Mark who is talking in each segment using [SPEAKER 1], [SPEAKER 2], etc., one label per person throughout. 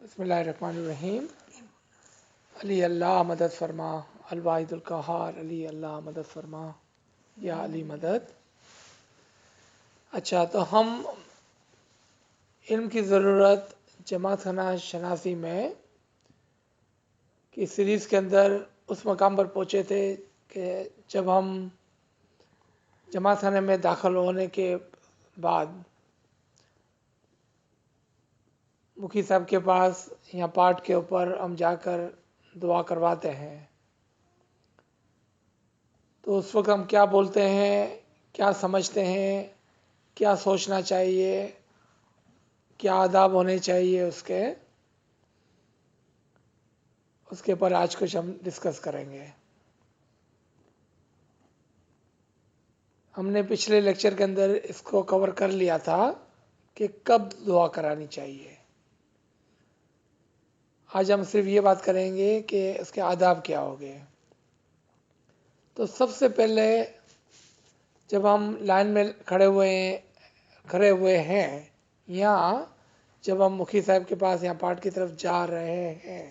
[SPEAKER 1] بسم اللہ الرحمن الرحیم۔ علی اللہ مدد فرما، الواحد القہار، علی اللہ مدد فرما، یا علی مدد۔ اچھا، تو ہم علم کی ضرورت جماعت خانہ شناسی میں کی سیریز کے اندر اس مقام پر پہنچے تھے کہ جب ہم جماعت خانے میں داخل ہونے کے بعد مکھی صاحب کے پاس یا پاٹ کے اوپر ہم جا کر دعا کرواتے ہیں، تو اس وقت ہم کیا بولتے ہیں، کیا سمجھتے ہیں، کیا سوچنا چاہیے، کیا آداب ہونے چاہیے، اس کے اوپر آج کچھ ہم ڈسکس کریں گے۔ ہم نے پچھلے لیکچر کے اندر اس کو کور کر لیا تھا کہ کب دعا کرانی چاہیے۔ آج ہم صرف یہ بات کریں گے کہ اس کے آداب کیا ہوگے۔ تو سب سے پہلے جب ہم لائن میں کھڑے ہوئے ہیں یا جب ہم مکھی صاحب کے پاس یا پاٹ کی طرف جا رہے ہیں،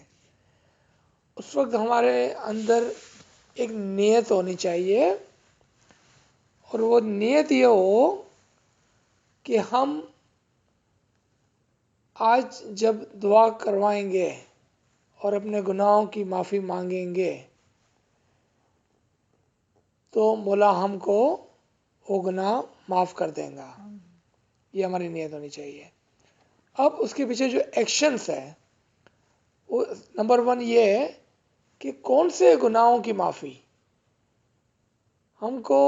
[SPEAKER 1] اس وقت ہمارے اندر ایک نیت ہونی چاہیے، اور وہ نیت یہ ہو کہ ہم آج جب دعا کروائیں گے اور اپنے گناہوں کی معافی مانگیں گے تو مولا ہم کو وہ گناہ معاف کر دیں گا۔ یہ ہماری نیت ہونی چاہیے۔ اب اس کے پیچھے جو ایکشنز ہیں، وہ نمبر 1 یہ ہے کہ کون سے گناہوں کی معافی۔ ہم کو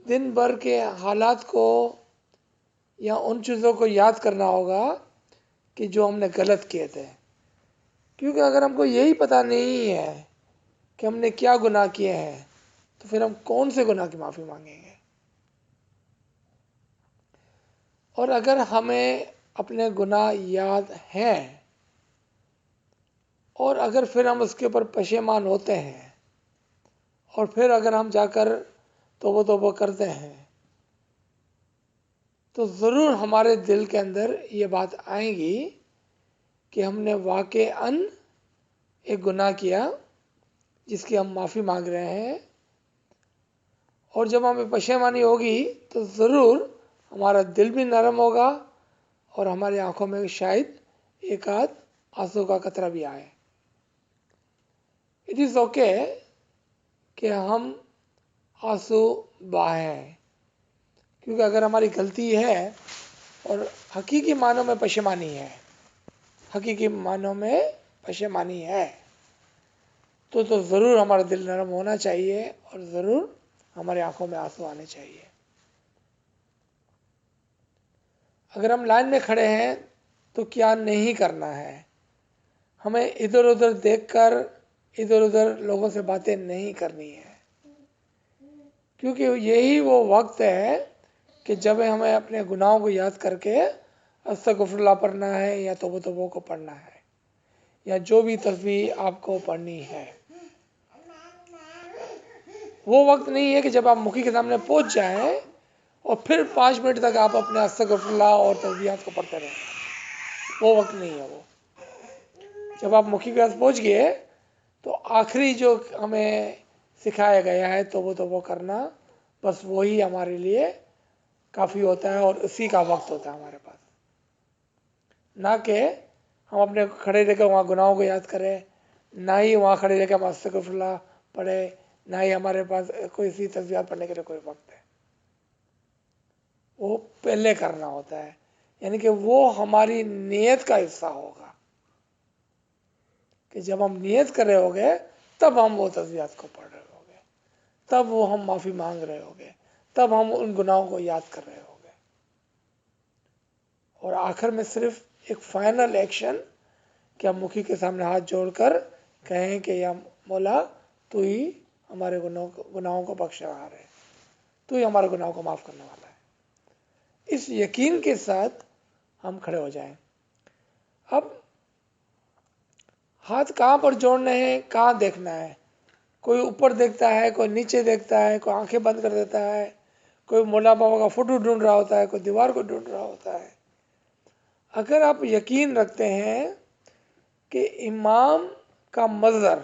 [SPEAKER 1] دن بھر کے حالات کو یا ان چیزوں کو یاد کرنا ہوگا کہ جو ہم نے غلط کیے تھے، کیونکہ اگر ہم کو یہی پتہ نہیں ہے کہ ہم نے کیا گناہ کیے ہیں تو پھر ہم کون سے گناہ کی معافی مانگیں گے۔ اور اگر ہمیں اپنے گناہ یاد ہیں اور اگر پھر ہم اس کے اوپر پشیمان ہوتے ہیں اور پھر اگر ہم جا کر توبہ کرتے ہیں تو ضرور ہمارے دل کے اندر یہ بات آئے گی کہ ہم نے واقعاً ایک گناہ کیا جس کی ہم معافی مانگ رہے ہیں، اور جب ہمیں پشیمانی ہوگی تو ضرور ہمارا دل بھی نرم ہوگا اور ہماری آنکھوں میں شاید ایک آدھ آنسو کا قطرہ بھی آئے۔ اٹ از اوکے کہ ہم آنسو بہائیں، کیونکہ اگر ہماری غلطی ہے اور حقیقی معنوں میں پشیمانی ہے تو ضرور ہمارا دل نرم ہونا چاہیے اور ضرور ہماری آنکھوں میں آنسو آنے چاہیے۔ اگر ہم لائن میں کھڑے ہیں تو کیا نہیں کرنا ہے، ہمیں ادھر ادھر دیکھ کر ادھر ادھر لوگوں سے باتیں نہیں کرنی ہے، کیونکہ یہی وہ وقت ہے کہ جب ہمیں اپنے گناہوں کو یاد کر کے استغفر اللہ پڑھنا ہے یا توبہ کو پڑھنا ہے یا جو بھی تسبیح آپ کو پڑھنی ہے۔ وہ وقت نہیں ہے کہ جب آپ مکھی کے سامنے پہنچ جائیں اور پھر 5 منٹ تک آپ اپنے استغفر اللہ اور تسبیحات کو پڑھتے رہیں۔ وہ وقت نہیں ہے۔ وہ جب آپ مکھی کے پاس پہنچ گئے تو آخری جو ہمیں سکھایا گیا ہے توبہ کرنا، بس وہی ہمارے لیے کافی ہوتا ہے اور اسی کا وقت ہوتا ہے ہمارے پاس، نہ کہ ہم اپنے کھڑے رہ کے وہاں گناہوں کو یاد کریں، نہ ہی وہاں کھڑے رہ کے ہم استغفر اللہ پڑھے، نہ ہی ہمارے پاس کوئی سی تسبیحات پڑھنے کے لیے کوئی وقت ہے۔ وہ پہلے کرنا ہوتا ہے، یعنی کہ وہ ہماری نیت کا حصہ ہوگا کہ جب ہم نیت کر رہے ہوگے تب ہم وہ تسبیحات کو پڑھ رہے ہوگے، تب وہ ہم معافی مانگ رہے ہوگے، تب ہم ان گناہوں کو یاد کر رہے ہوگے۔ اور آخر میں صرف ایک فائنل ایکشن کہ ہم مکھی کے سامنے ہاتھ جوڑ کر کہیں کہ یا مولا تو ہی ہمارے گناہوں کو بخشوا رہے، تو ہی ہمارے گناہوں کو معاف کرنے والا ہے۔ اس یقین کے ساتھ ہم کھڑے ہو جائیں۔ اب ہاتھ کہاں پر جوڑنے ہیں، کہاں دیکھنا ہے؟ کوئی اوپر دیکھتا ہے، کوئی نیچے دیکھتا ہے، کوئی آنکھیں بند کر دیتا ہے، کوئی مولا بابا کا فوٹو ڈھونڈ رہا ہوتا ہے، کوئی دیوار کو ڈھونڈ رہا ہوتا ہے۔ اگر آپ یقین رکھتے ہیں کہ امام کا مظہر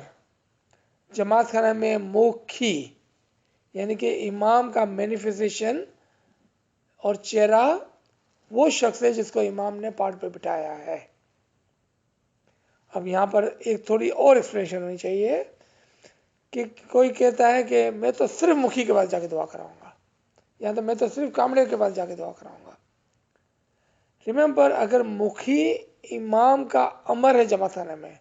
[SPEAKER 1] جماعت خانہ میں مکھی، یعنی کہ امام کا مینیفیسٹیشن اور چہرہ وہ شخص ہے جس کو امام نے پاٹ پہ بٹھایا ہے۔ اب یہاں پر ایک تھوڑی اور ایکسپلینیشن ہونی چاہیے کہ کوئی کہتا ہے کہ میں تو صرف مکھی کے پاس جا کے دعا کراؤں گا، یا تو میں تو صرف کامڑے کے پاس جا کے دعا کراؤں گا۔ ریممبر، اگر مکھی امام کا امر ہے جماعت خانہ میں،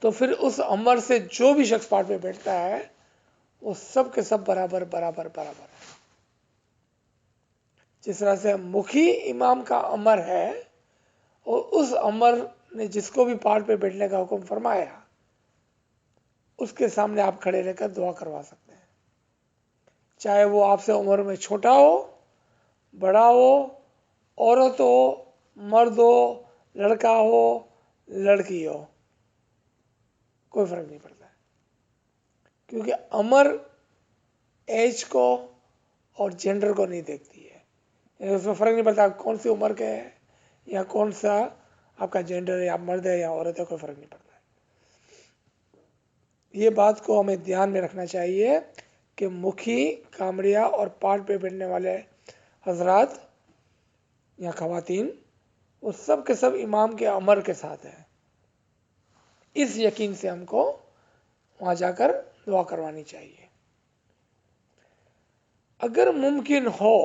[SPEAKER 1] تو پھر اس امر سے جو بھی شخص پاٹ پہ بیٹھتا ہے وہ سب کے سب برابر برابر برابر ہے۔ جس طرح سے مکھی امام کا امر ہے اور اس امر نے جس کو بھی پاٹ پہ بیٹھنے کا حکم فرمایا اس کے سامنے آپ کھڑے رہ کر دعا کروا سکتے ہیں، چاہے وہ آپ سے عمر میں چھوٹا ہو، بڑا ہو، عورت ہو، مرد ہو، لڑکا ہو، لڑکی ہو، کوئی فرق نہیں پڑتا ہے، کیونکہ امر ایج کو اور جینڈر کو نہیں دیکھتی ہے، یعنی اس میں فرق نہیں پڑتا کون سی عمر کے ہے یا کون سا آپ کا جینڈر ہے، یا مرد ہے یا عورت ہے، کوئی فرق نہیں پڑتا ہے۔ یہ بات کو ہمیں دھیان میں رکھنا چاہیے کہ مکھی، کامڑیا اور پاٹ پہ بیٹھنے والے حضرات یا خواتین وہ سب کے سب امام کے امر کے ساتھ ہیں۔ اس یقین سے ہم کو وہاں جا کر دعا کروانی چاہیے۔ اگر ممکن ہو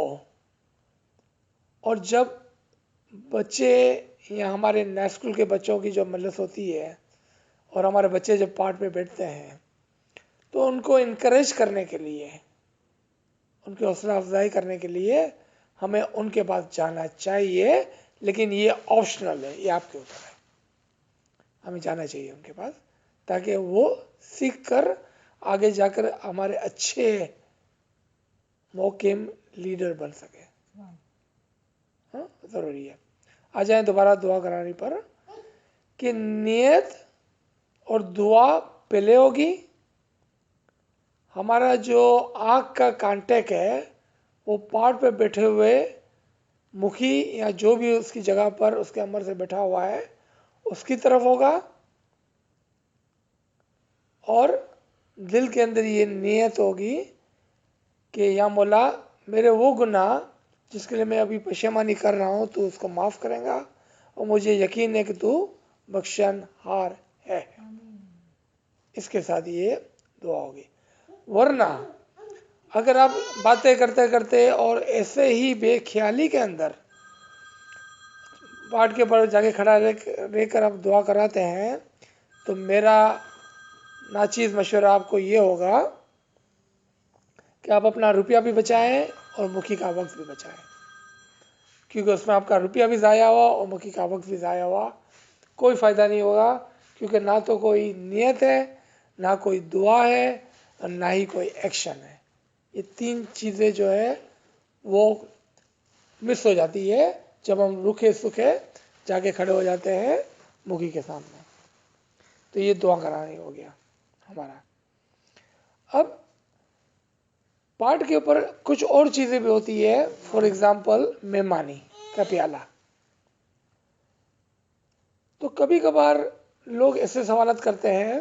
[SPEAKER 1] اور جب بچے یا ہمارے نئے اسکول کے بچوں کی جو مجلس ہوتی ہے اور ہمارے بچے جب پاٹ پہ بیٹھتے ہیں تو ان کو انکریج کرنے کے لیے، ان کی حوصلہ افزائی کرنے کے لیے ہمیں ان کے پاس جانا چاہیے، لیکن یہ آپشنل ہے، یہ آپ کے اوپر ہے۔ ہمیں جانا چاہیے ان کے پاس تاکہ وہ سیکھ کر آگے جا کر ہمارے اچھے محکم لیڈر بن سکے۔ ہاں، ضروری ہے۔ آ جائیں دوبارہ دعا کرانے پر کہ نیت اور دعا پہلے ہوگی، ہمارا جو آنکھ کا کانٹیکٹ ہے وہ پاٹ پہ بیٹھے ہوئے مکھی یا جو بھی اس کی جگہ پر اس کے امر سے بیٹھا ہوا ہے اس کی طرف ہوگا، اور دل کے اندر یہ نیت ہوگی کہ یا مولا میرے وہ گناہ جس کے لیے میں ابھی پشیمانی کر رہا ہوں تو اس کو معاف کریں گا، اور مجھے یقین ہے کہ تو بخشن ہار ہے۔ اس کے ساتھ یہ دعا ہوگی۔ ورنہ اگر آپ باتیں کرتے کرتے اور ایسے ہی بے خیالی کے اندر پاٹ کے پر جا کے کھڑا رہ کر آپ دعا کراتے ہیں تو میرا ناچیز مشورہ آپ کو یہ ہوگا کہ آپ اپنا روپیہ بھی بچائیں اور مکھی کا وقت بھی بچائیں، کیونکہ اس میں آپ کا روپیہ بھی ضائع ہوا اور مکھی کا وقت بھی ضائع ہوا، کوئی فائدہ نہیں ہوگا، کیونکہ نہ تو کوئی نیت ہے، نہ کوئی دعا ہے، اور نہ ہی کوئی ایکشن ہے۔ یہ تین چیزیں جو ہے وہ مس ہو جاتی ہے جب ہم رکھے سکھے جا کے کھڑے ہو جاتے ہیں مکھی کے سامنے۔ تو یہ دعا کرانے ہو گیا ہمارا۔ اب پاٹ کے اوپر کچھ اور چیزیں بھی ہوتی ہے، فار ایگزامپل مہمانی کا پیالہ۔ تو کبھی کبھار لوگ ایسے سوالات کرتے ہیں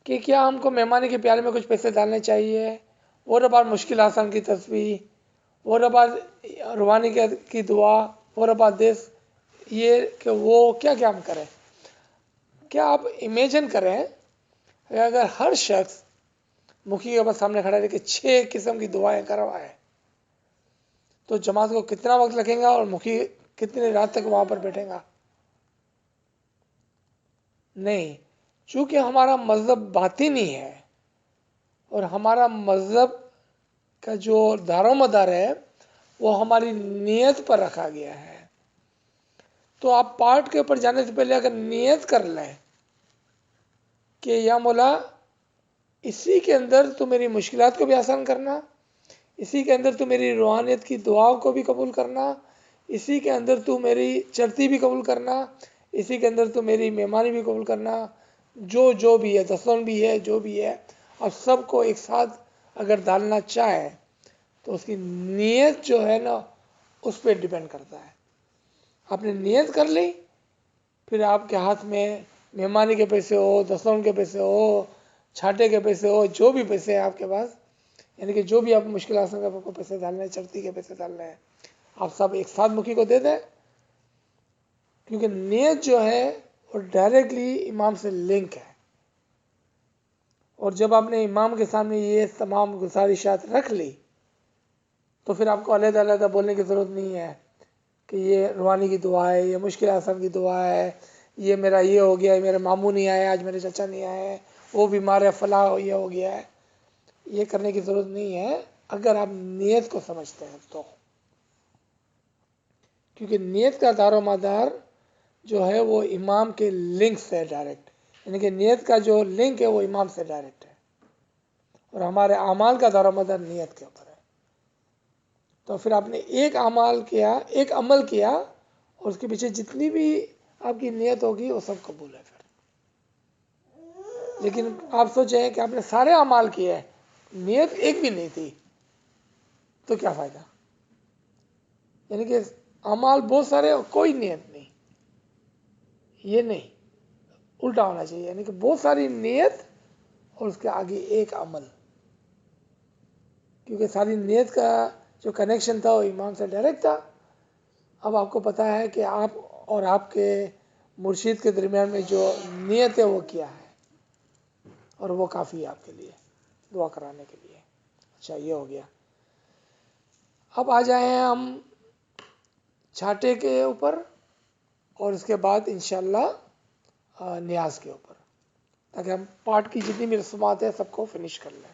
[SPEAKER 1] کہ کیا ہم کو مہمانی کے پیالے میں کچھ پیسے ڈالنے چاہیے، وہ ربار مشکل آسان کی تصویر، وہ ربار روحانی کی دعا، وہ ربار دیس، یہ کہ وہ کیا ہم کریں۔ کیا آپ امیجن کریں کہ اگر ہر شخص مکھی کے پاس سامنے کھڑا رہ کے 6 قسم کی دعائیں کروائے تو جماعت کو کتنا وقت لگے گا اور مکھی کتنی رات تک وہاں پر بیٹھے گا؟ نہیں، چونکہ ہمارا مذہب باطنی ہے اور ہمارا مذہب کا جو دار و مدار ہے وہ ہماری نیت پر رکھا گیا ہے۔ تو آپ پاٹ کے اوپر جانے سے پہلے اگر نیت کر لیں کہ یا مولا اسی کے اندر تو میری مشکلات کو بھی آسان کرنا، اسی کے اندر تو میری روحانیت کی دعاؤں کو بھی قبول کرنا، اسی کے اندر تو میری چرتی بھی قبول کرنا، اسی کے اندر تو میری مہمانی بھی قبول کرنا، جو بھی ہے، دسن بھی ہے، جو بھی ہے، اب سب کو ایک ساتھ اگر ڈالنا چاہے تو اس کی نیت جو ہے نا اس پہ ڈیپینڈ کرتا ہے۔ آپ نے نیت کر لی پھر آپ کے ہاتھ میں مہمانی کے پیسے ہو، دسترخوان کے پیسے ہو، چھاٹے کے پیسے ہو، جو بھی پیسے ہیں آپ کے پاس، یعنی کہ جو بھی آپ مشکلات سے آپ کو پیسے ڈالنے ہیں، چڑھتی کے پیسے ڈالنے ہیں، آپ سب ایک ساتھ مکھی کو دے دیں، کیونکہ نیت جو ہے وہ ڈائریکٹلی امام سے لنک ہے. اور جب آپ نے امام کے سامنے یہ تمام گزارشات رکھ لی تو پھر آپ کو علیحدہ علیحدہ بولنے کی ضرورت نہیں ہے کہ یہ روحانی کی دعا ہے، یہ مشکل آسان کی دعا ہے، یہ میرا یہ ہو گیا ہے، میرے ماموں نہیں آئے آج، میرے چچا نہیں آئے، وہ بیمار ہے، فلاں یہ ہو گیا ہے. یہ کرنے کی ضرورت نہیں ہے اگر آپ نیت کو سمجھتے ہیں تو، کیونکہ نیت کا دار و مدار جو ہے وہ امام کے لنک سے ہے ڈائریکٹ، یعنی کہ نیت کا جو لنک ہے وہ امام سے ڈائریکٹ ہے، اور ہمارے اعمال کا دار و مدار نیت کے اوپر ہے. تو پھر آپ نے ایک عمل کیا اور اس کے پیچھے جتنی بھی آپ کی نیت ہوگی وہ سب قبول ہے پھر. لیکن آپ سوچیں کہ آپ نے سارے اعمال کیے، نیت ایک بھی نہیں تھی، تو کیا فائدہ؟ یعنی کہ اعمال بہت سارے اور کوئی نیت نہیں، یہ نہیں، الٹا ہونا چاہیے، یعنی کہ بہت ساری نیت اور اس کے آگے ایک عمل، کیونکہ ساری نیت کا جو کنیکشن تھا وہ امام سے ڈائریکٹ تھا. اب آپ کو پتا ہے کہ آپ اور آپ کے مرشید کے درمیان میں جو نیت ہے وہ کیا ہے، اور وہ کافی ہے آپ کے لیے دعا کرانے کے لیے. اچھا، یہ ہو گیا. اب آ جائیں ہم چھاٹے کے اوپر اور اس کے بعد انشاءاللہ نیاز کے اوپر، تاکہ ہم پاٹ کی جتنی بھی رسومات ہیں سب کو فنش کر لیں.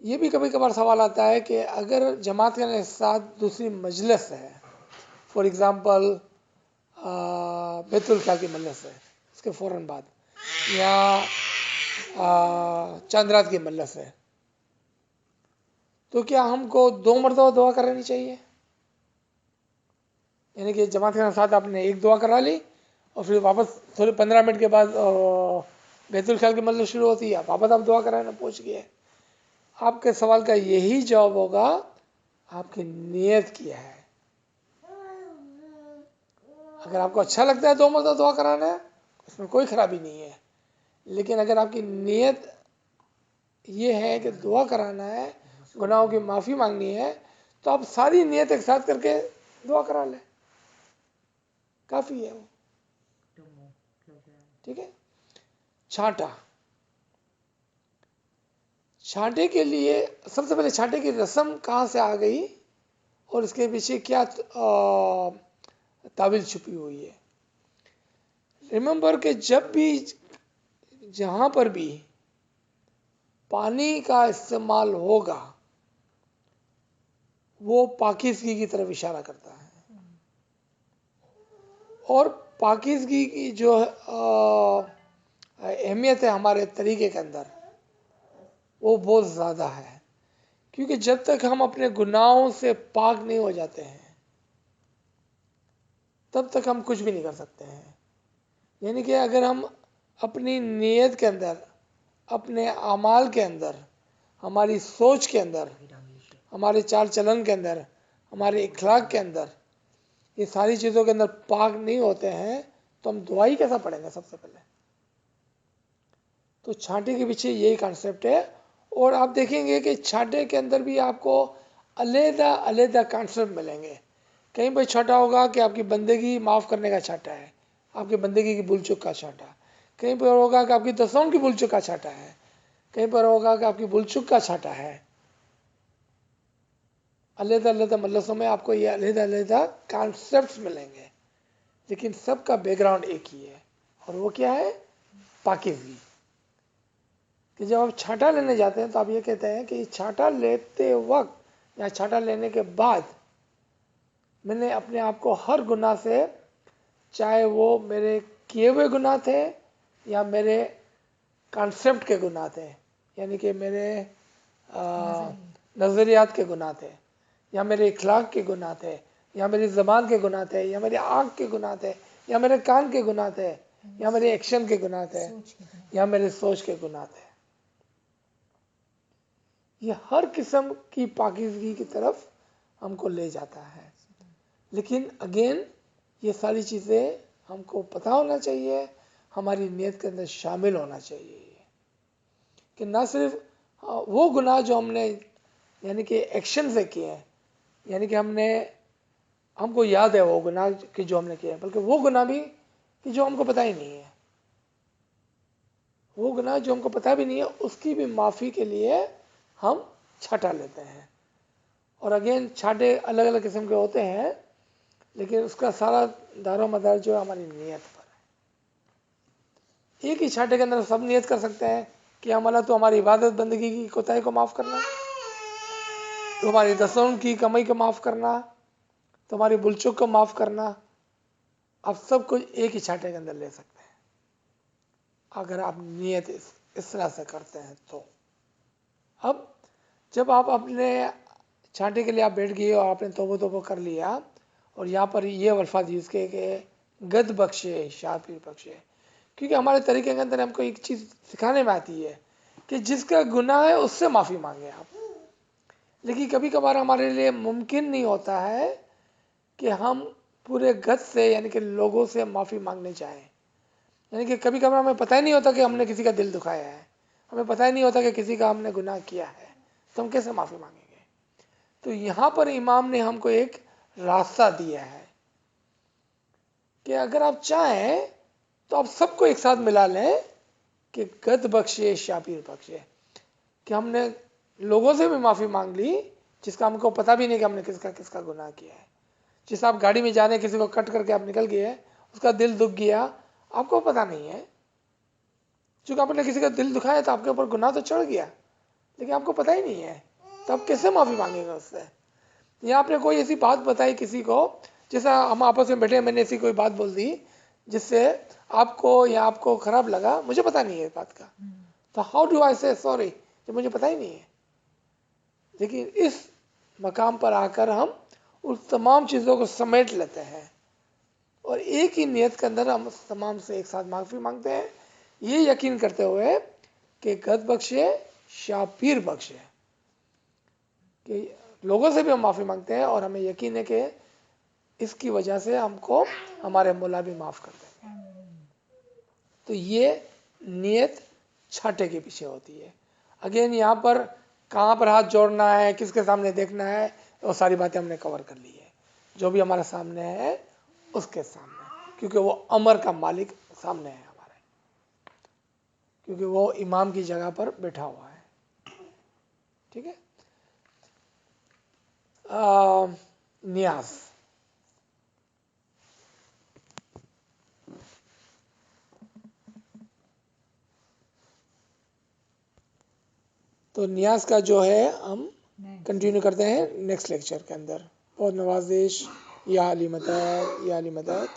[SPEAKER 1] یہ بھی کبھی کبھار سوال آتا ہے کہ اگر جماعت کے ساتھ دوسری مجلس ہے، فار ایگزامپل بیت الخلا کی مجلس ہے، اس کے فوراً بعد، یا چاند رات کی مجلس ہے، تو کیا ہم کو 2 مرتبہ دعا کرانی چاہیے؟ یعنی کہ جماعت کے ساتھ آپ نے ایک دعا کرا لی اور پھر واپس تھوڑے 15 منٹ کے بعد بیت الخلا کی مجلس شروع ہوتی ہے، واپس آپ دعا کرانا پہنچ گئے. آپ کے سوال کا یہی جواب ہوگا، آپ کی نیت کیا ہے. اگر آپ کو اچھا لگتا ہے 2 مرتبہ دعا کرانا ہے، اس میں کوئی خرابی نہیں ہے، لیکن اگر آپ کی نیت یہ ہے کہ دعا کرانا ہے، گناہوں کی معافی مانگنی ہے، تو آپ ساری نیت ایک ساتھ کر کے دعا کرا لیں، کافی ہے وہ. ٹھیک ہے. چھانٹے کے لیے سب سے پہلے چھانٹے کی رسم کہاں سے آ گئی اور اس کے پیچھے کیا تعویل چھپی ہوئی ہے. ریممبر کہ جب بھی جہاں پر بھی پانی کا استعمال ہوگا وہ پاکیزگی کی طرف اشارہ کرتا ہے، اور پاکیزگی کی جو اہمیت ہے ہمارے طریقے کے اندر وہ بہت زیادہ ہے، کیونکہ جب تک ہم اپنے گناہوں سے پاک نہیں ہو جاتے ہیں تب تک ہم کچھ بھی نہیں کر سکتے ہیں. یعنی کہ اگر ہم اپنی نیت کے اندر، اپنے اعمال کے اندر، ہماری سوچ کے اندر، ہمارے چال چلن کے اندر، ہمارے اخلاق کے اندر، یہ ساری چیزوں کے اندر پاک نہیں ہوتے ہیں تو ہم دعائی کیسا پڑھیں گے؟ سب سے پہلے تو چھانٹے کے پیچھے یہی کانسیپٹ ہے. اور آپ دیکھیں گے کہ چھانٹے کے اندر بھی آپ کو علیحدہ علیحدہ کانسیپٹ ملیں گے. کہیں پہ چھانٹا ہوگا کہ آپ کی بندگی معاف کرنے کا چھانٹا ہے، آپ کی بندگی کی بھول چک کا چھانٹا. کہیں پر ہوگا کہ آپ کی دسوں کی بھول چک کا چھانٹا ہے، کہیں پر ہوگا کہ آپ کی بھول چک کا چھانٹا ہے. علیحدہ علیحدہ مجلسوں میں آپ کو یہ علیحدہ علیحدہ کانسیپٹس ملیں گے، لیکن سب کا بیک گراؤنڈ ایک ہی ہے، اور وہ کیا ہے؟ پاکیزگی. کہ جب آپ چھانٹا لینے جاتے ہیں تو آپ یہ کہتے ہیں کہ چھانٹا لیتے وقت یا چھانٹا لینے کے بعد میں نے اپنے آپ کو ہر گناہ سے، چاہے وہ میرے کیے ہوئے گناہ تھے یا میرے کانسیپٹ کے گناہ تھے، یعنی کہ میرے نظریات کے گناہ تھے، یا میرے اخلاق کے گناہ تھے، یا میری زبان کے گناہ تھے، یا میری آنکھ کے گناہ تھے، یا میرے کان کے گناہ تھے، یا میرے ایکشن کے گناہ تھے، یا میرے سوچ کے گناہ تھے. یہ ہر قسم کی پاکیزگی کی طرف ہم کو لے جاتا ہے. لیکن اگین یہ ساری چیزیں ہم کو پتہ ہونا چاہیے، ہماری نیت کے اندر شامل ہونا چاہیے کہ نہ صرف وہ گناہ جو ہم نے یعنی کہ ایکشن سے کیے ہیں، یعنی کہ ہم کو یاد ہے وہ گناہ کہ جو ہم نے کیے ہیں، بلکہ وہ گناہ بھی کہ جو ہم کو پتہ ہی نہیں ہے، وہ گناہ جو ہم کو پتہ بھی نہیں ہے اس کی بھی معافی کے لیے ہم چھٹا لیتے ہیں. اور اگین چھاٹے الگ الگ قسم کے ہوتے ہیں، لیکن اس کا سارا دار و مدار جو ہے ہماری نیت پر ہے. ایک ہی چھاٹے کے اندر سب نیت کر سکتے ہیں کہ ہمارا تو ہماری عبادت بندگی کی کوتاہی کو معاف کرنا، تمہاری دسوں کی کمی کو معاف کرنا، تمہاری بلچک کو معاف کرنا. آپ سب کچھ ایک ہی چھاٹے کے اندر لے سکتے ہیں اگر آپ نیت اس طرح سے کرتے ہیں تو. اب جب آپ اپنے چھانٹے کے لیے آپ بیٹھ گئے اور آپ نے توبہ توبہ کر لیا، اور یہاں پر یہ الفاظ یوز کیے کہ گد بخشے شاپیر بخشے، کیونکہ ہمارے طریقے کے اندر ہم کو ایک چیز سکھانے میں آتی ہے کہ جس کا گناہ ہے اس سے معافی مانگے آپ. لیکن کبھی کبھار ہمارے لیے ممکن نہیں ہوتا ہے کہ ہم پورے گد سے یعنی کہ لوگوں سے معافی مانگنے چاہیں. یعنی کہ کبھی کبھار ہمیں پتہ ہی نہیں ہوتا کہ ہم نے کسی کا دل دکھایا ہے، ہمیں پتہ ہی نہیں ہوتا کہ کسی کا ہم نے گناہ کیا ہے، تو ہم کیسے معافی مانگیں گے؟ تو یہاں پر امام نے ہم کو ایک راستہ دیا ہے کہ اگر آپ چاہیں تو آپ سب کو ایک ساتھ ملا لیں کہ گد بخشے شاپیر بخشے، کہ ہم نے لوگوں سے بھی معافی مانگ لی جس کا ہم کو پتہ بھی نہیں کہ ہم نے کس کا گناہ کیا ہے. جس آپ گاڑی میں جانے کسی کو کٹ کر کے آپ نکل گئے، اس کا دل دکھ گیا، آپ کو پتہ نہیں ہے، چونکہ آپ نے کسی کا دل دکھایا تو آپ کے اوپر گناہ تو چڑھ گیا، لیکن آپ کو پتہ ہی نہیں ہے، تو آپ کیسے معافی مانگیں گے اس سے؟ یا آپ نے کوئی ایسی بات بتائی کسی کو، جیسا ہم آپس میں بیٹھے، میں نے ایسی کوئی بات بول دی جس سے آپ کو یا آپ کو خراب لگا، مجھے پتہ نہیں ہے اس بات کا، تو ہاؤ ڈو آئی سے سوری جب مجھے پتہ ہی نہیں ہے. لیکن اس مقام پر آ کر ہم اس تمام چیزوں کو سمیٹ لیتے ہیں اور ایک ہی نیت کے اندر ہم تمام سے ایک ساتھ معافی مانگتے ہیں، یہ یقین کرتے ہوئے کہ گد بخشے شاپیر بخشے، کہ لوگوں سے بھی ہم معافی مانگتے ہیں اور ہمیں یقین ہے کہ اس کی وجہ سے ہم کو ہمارے مولا بھی معاف کر دیں گے. تو یہ نیت چھاٹے کے پیچھے ہوتی ہے. اگین یہاں پر کہاں پر ہاتھ جوڑنا ہے، کس کے سامنے دیکھنا ہے، وہ ساری باتیں ہم نے کور کر لی ہے. جو بھی ہمارے سامنے ہے اس کے سامنے، کیونکہ وہ امر کا مالک سامنے ہے ہمارے، کیونکہ وہ امام کی جگہ پر بیٹھا ہوا ہے. ٹھیک ہے. نیاز. تو نیاز کا جو ہے ہم کنٹینیو کرتے ہیں نیکسٹ لیکچر کے اندر. بہت نوازش، یا علی مدد، یا علی مدد.